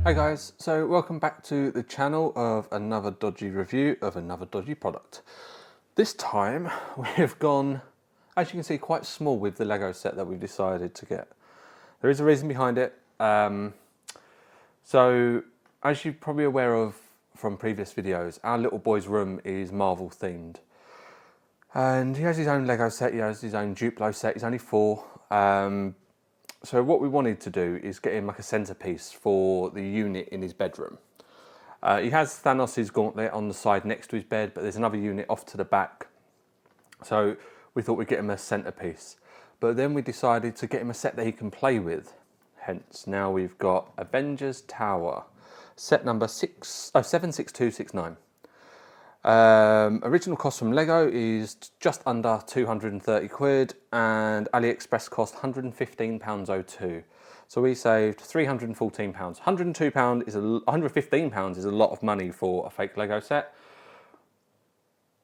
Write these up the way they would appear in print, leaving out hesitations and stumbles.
Hey guys, so welcome back to the channel of another dodgy review of another dodgy product. This time we've gone, as you can see, quite small with the Lego set that we've decided to get. There is a reason behind it. So as you're probably aware of from previous videos, our little boy's room is Marvel themed. And he has his own Lego set, he has his own Duplo set, he's only 4. So what we wanted to do is get him like a centerpiece for the unit in his bedroom. He has Thanos' gauntlet on the side next to his bed, but there's another unit off to the back. So we thought we'd get him a centerpiece. But then we decided to get him a set that he can play with. Hence, now we've got Avengers Tower, set number 76269. Original cost from Lego is just under 230 quid and AliExpress cost £115.02. So we saved £314. £115 is a lot of money for a fake Lego set.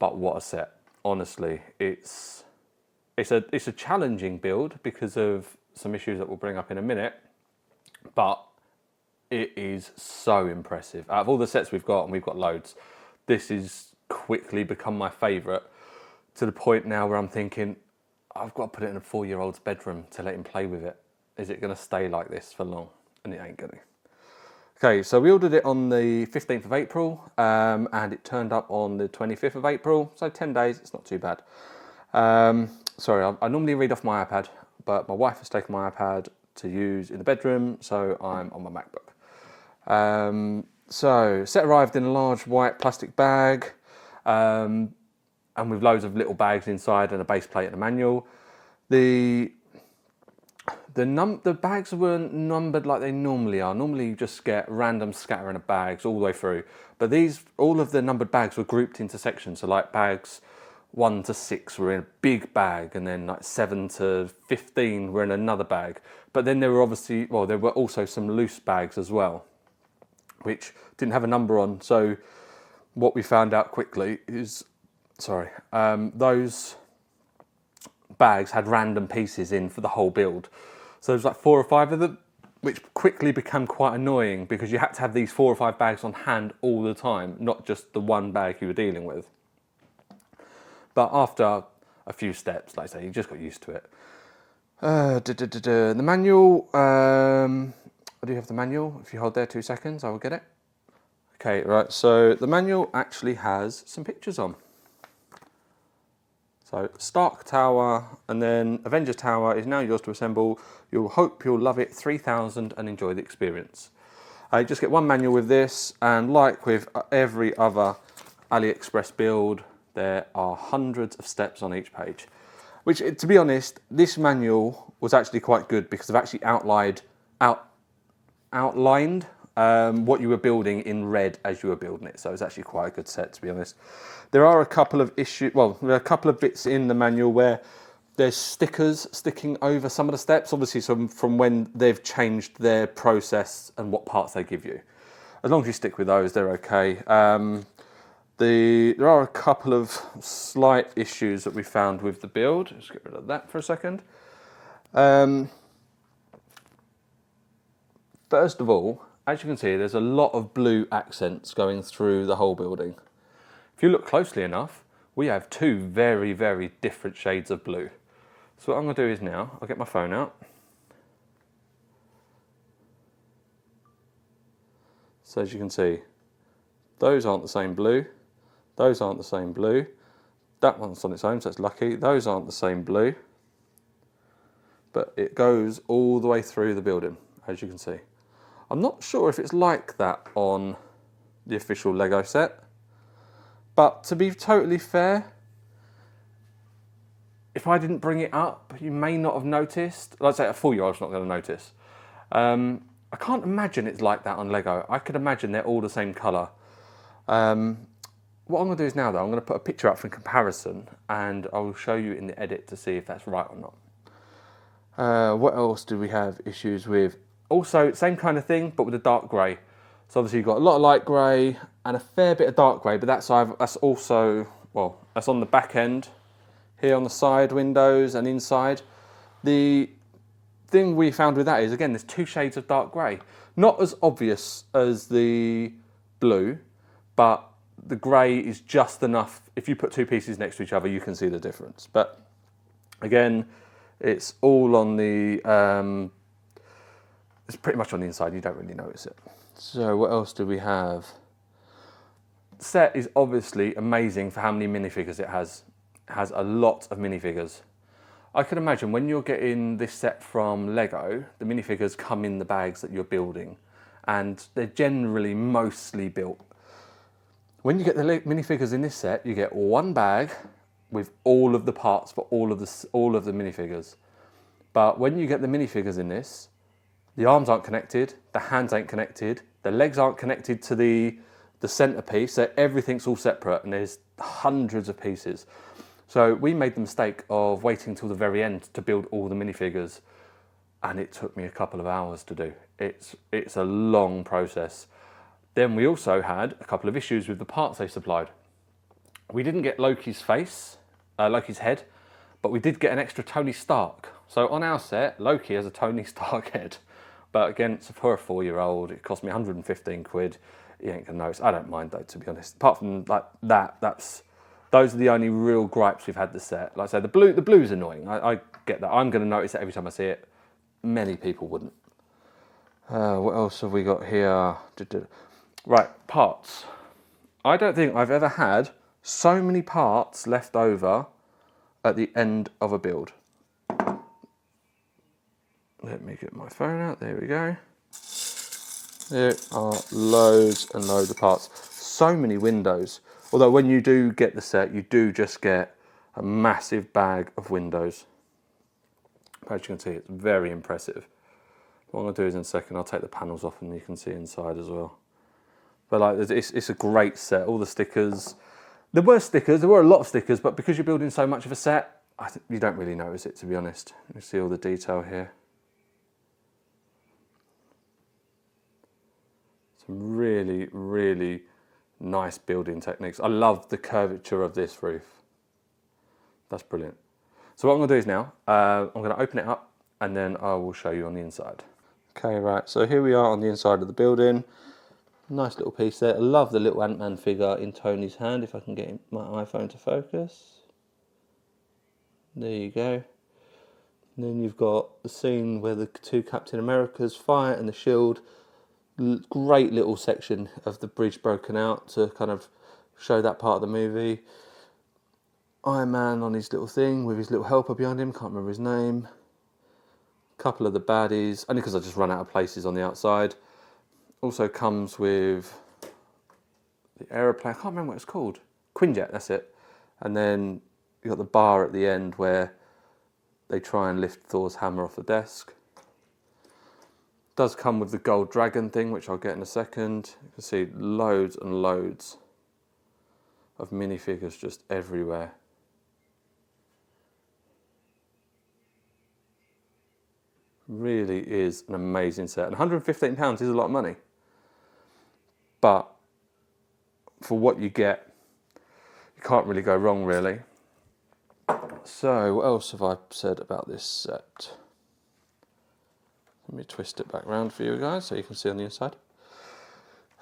But what a set. Honestly, it's a challenging build because of some issues that we'll bring up in a minute. But it is so impressive. Out of all the sets we've got, and we've got loads, this is quickly become my favourite, to the point now where I'm thinking, I've got to put it in a 4-year-old's bedroom to let him play with it. Is it going to stay like this for long? And it ain't going to. Okay, so we ordered it on the 15th of April, and it turned up on the 25th of April, so 10 days, it's not too bad. Sorry, I normally read off my iPad, but my wife has taken my iPad to use in the bedroom, so I'm on my MacBook. So, set arrived in a large white plastic bag, and with loads of little bags inside and a base plate and a manual. The bags weren't numbered like they normally are. Normally you just get random scattering of bags all the way through. But all of the numbered bags were grouped into sections. So like bags 1 to 6 were in a big bag, and then like 7 to 15 were in another bag. But then there were also some loose bags as well, which didn't have a number on. So what we found out quickly is, those bags had random pieces in for the whole build. So there's like 4 or 5 of them, which quickly became quite annoying because you had to have these 4 or 5 bags on hand all the time, not just the one bag you were dealing with. But after a few steps, like I say, you just got used to it. The manual, I do have the manual. If you hold there 2 seconds, I will get it. Okay, right, so the manual actually has some pictures on. So Stark Tower and then Avengers Tower is now yours to assemble. Hope you'll love it 3000 and enjoy the experience. You just get one manual with this, and like with every other AliExpress build, there are hundreds of steps on each page. Which, to be honest, this manual was actually quite good because I've actually outlined what you were building in red as you were building it. So it's actually quite a good set, to be honest. There are a couple of there are a couple of bits in the manual where there's stickers sticking over some of the steps, obviously from when they've changed their process and what parts they give you. As long as you stick with those, they're okay. There are a couple of slight issues that we found with the build. Let's get rid of that for a second. First of all, as you can see, there's a lot of blue accents going through the whole building. If you look closely enough, we have 2 very, very different shades of blue. So what I'm going to do is now, I'll get my phone out. So as you can see, those aren't the same blue. Those aren't the same blue. That one's on its own, so it's lucky. Those aren't the same blue. But it goes all the way through the building, as you can see. I'm not sure if it's like that on the official Lego set, but to be totally fair, if I didn't bring it up, you may not have noticed. Like I say, a 4-year-old's not going to notice. I can't imagine it's like that on Lego. I could imagine they're all the same colour. What I'm going to do is now, though, I'm going to put a picture up for comparison, and I will show you in the edit to see if that's right or not. What else do we have issues with? Also, same kind of thing, but with a dark grey. So obviously you've got a lot of light grey and a fair bit of dark grey, but that's also, well, that's on the back end, here on the side windows and inside. The thing we found with that is, again, there's 2 shades of dark grey. Not as obvious as the blue, but the grey is just enough. If you put two pieces next to each other, you can see the difference. But again, it's all on the, it's pretty much on the inside. You don't really notice it. So what else do we have? The set is obviously amazing for how many minifigures it has. It has a lot of minifigures. I can imagine when you're getting this set from Lego, the minifigures come in the bags that you're building, and they're generally mostly built. When you get the minifigures in this set, you get one bag with all of the parts for all of the minifigures. But when you get the minifigures in this, the arms aren't connected, the hands ain't connected, the legs aren't connected to the centerpiece, so everything's all separate, and there's hundreds of pieces. So we made the mistake of waiting till the very end to build all the minifigures, and it took me a couple of hours to do. It's a long process. Then we also had a couple of issues with the parts they supplied. We didn't get Loki's face, Loki's head, but we did get an extra Tony Stark. So on our set, Loki has a Tony Stark head. But again, for a 4-year-old, it cost me 115 quid. You ain't gonna notice. I don't mind though, to be honest. Apart from like that, those are the only real gripes we've had the set. Like I say, the blue's annoying. I get that. I'm gonna notice it every time I see it. Many people wouldn't. What else have we got here? Right, parts. I don't think I've ever had so many parts left over at the end of a build. Let me get my phone out, there we go. There are loads and loads of parts. So many windows. Although when you do get the set, you do just get a massive bag of windows. As you can see, it's very impressive. What I'm gonna do is in a second, I'll take the panels off and you can see inside as well. But like, it's a great set, all the stickers. There were a lot of stickers, but because you're building so much of a set, you don't really notice it, to be honest. You see all the detail here. Some really, really nice building techniques. I love the curvature of this roof. That's brilliant. So what I'm gonna do is now, I'm gonna open it up and then I will show you on the inside. Okay, right, so here we are on the inside of the building. Nice little piece there. I love the little Ant-Man figure in Tony's hand, if I can get my iPhone to focus. There you go. And then you've got the scene where the two Captain Americas fight and the shield. Great little section of the bridge broken out to kind of show that part of the movie. Iron Man on his little thing with his little helper behind him, can't remember his name. Couple of the baddies, only because I just run out of places on the outside. Also comes with the aeroplane, I can't remember what it's called. Quinjet, that's it. And then you got the bar at the end where they try and lift Thor's hammer off the desk. Does come with the gold dragon thing, which I'll get in a second. You can see loads and loads of minifigures just everywhere. Really is an amazing set. And £115 is a lot of money. But for what you get, you can't really go wrong, really. So what else have I said about this set? Let me twist it back round for you guys so you can see on the inside.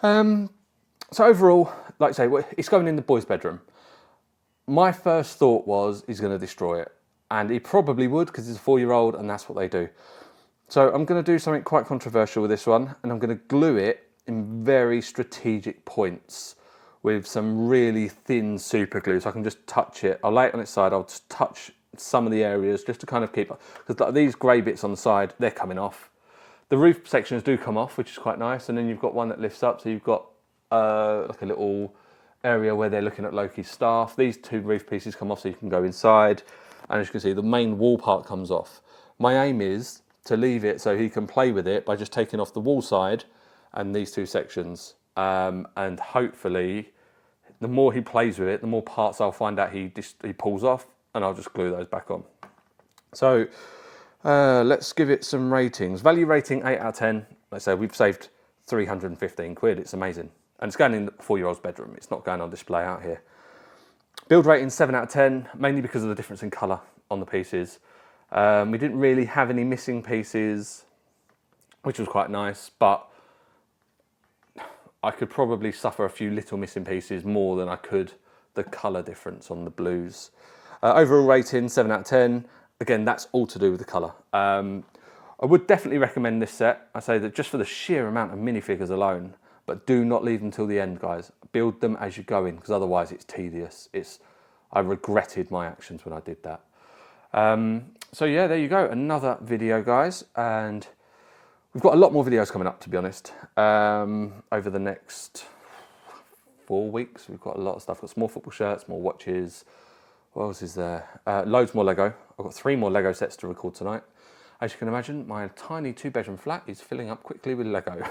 So overall, like I say, it's going in the boys' bedroom. My first thought was he's going to destroy it. And he probably would because he's a 4-year-old and that's what they do. So I'm going to do something quite controversial with this one, and I'm going to glue it in very strategic points with some really thin super glue, so I can just touch it. I'll lay it on its side, I'll just touch some of the areas just to kind of keep, because these grey bits on the side, they're coming off. The roof sections do come off, which is quite nice, and then you've got one that lifts up, so you've got like a little area where they're looking at Loki's staff. These two roof pieces come off so you can go inside, and as you can see, the main wall part comes off. My aim is to leave it so he can play with it by just taking off the wall side and these two sections. And hopefully, the more he plays with it, the more parts I'll find out he pulls off, and I'll just glue those back on. So let's give it some ratings. Value rating 8 out of 10. Like I say, we've saved 315 quid. It's amazing. And it's going in the 4-year-old's bedroom. It's not going on display out here. Build rating 7 out of 10, mainly because of the difference in colour on the pieces. We didn't really have any missing pieces, which was quite nice, but I could probably suffer a few little missing pieces more than I could the colour difference on the blues. Overall rating, 7 out of 10. Again, that's all to do with the colour. I would definitely recommend this set. I say that just for the sheer amount of minifigures alone, but do not leave them till the end, guys. Build them as you go in, because otherwise it's tedious. I regretted my actions when I did that. So yeah, there you go, another video, guys, and we've got a lot more videos coming up, to be honest. Over the next 4 weeks, we've got a lot of stuff. We've got some more football shirts, more watches. What else is there? Loads more Lego. I've got 3 more Lego sets to record tonight. As you can imagine, my tiny 2-bedroom flat is filling up quickly with Lego.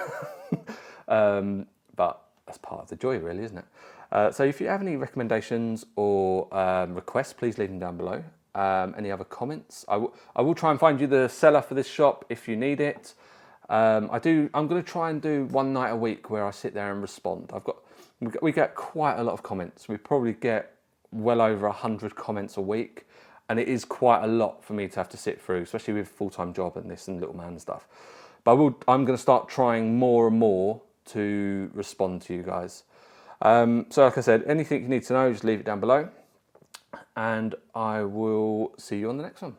But that's part of the joy, really, isn't it? So if you have any recommendations or requests, please leave them down below. Any other comments? I will try and find you the seller for this shop if you need it. I'm going to try and do one night a week where I sit there and respond. We get quite a lot of comments. We probably get well over 100 comments a week, and it is quite a lot for me to have to sit through, especially with a full-time job and this and little man stuff. But I'm going to start trying more and more to respond to you guys. So like I said, anything you need to know, just leave it down below, and I will see you on the next one.